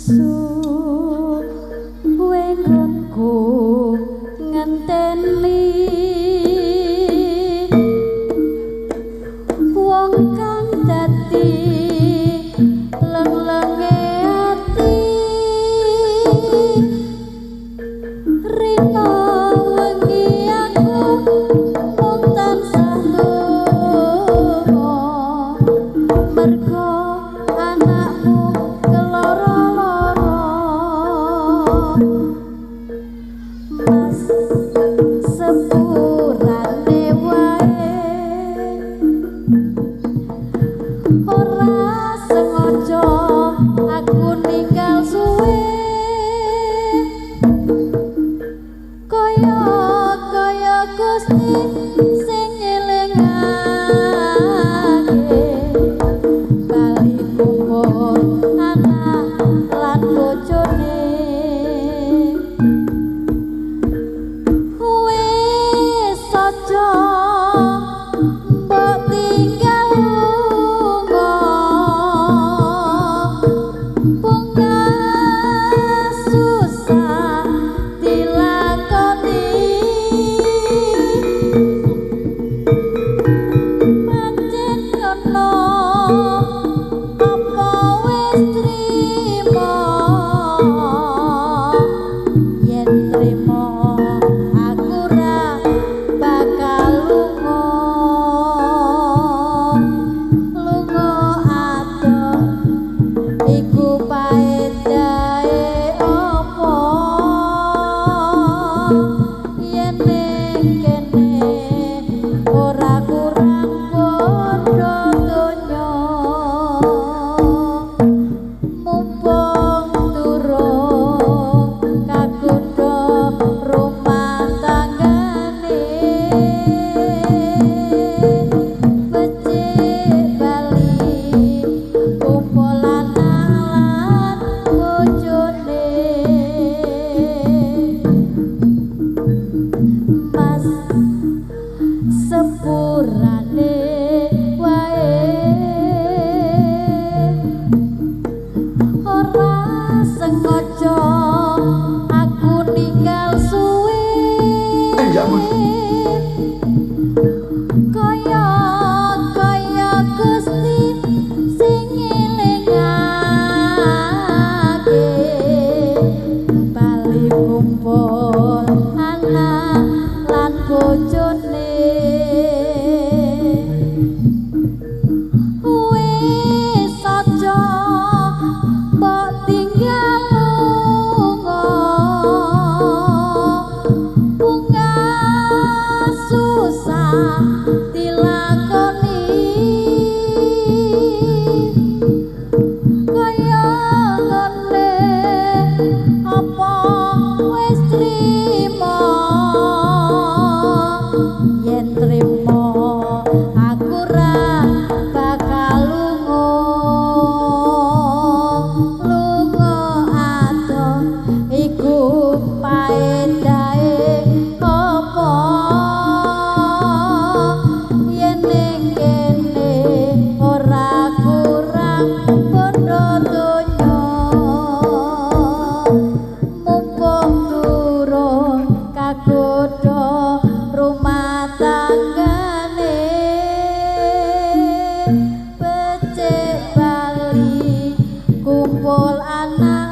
suwe nggonku ngenteni wong kang dadi lenglenge ati rino wengi aku mung tansah ndonga mergo anakmu keloro-loro mas sepurane wae ora sengaja aku ninggal suwe kaya Gusti sing ngelingake bali kumpul anak lan bojone wis aja mbok tinggal lunga bunga susah dilakoni pancen ngono apa wis trimo yen trimo aku ra bakal lunga adoh iku paedahe apa yen ning kene ora kurang padha donya mumpung durung kagodha rumah tanggane becik bali kumpul anak lan bojone mas sepurane wae ora sengaja aku ninggal suwe kaya Gusti sing ngelingake bali kumpul anak lan bojone wis aja mbok tinggal lunga bunga susah dilakoni kaya ngene apa wis trimo yen trimo aku ra bakal lunga adoh iku paedahe apa yen ning kene ora kurang padha donya mumpung durung kagodha rumah tanggane becik bali kumpul anak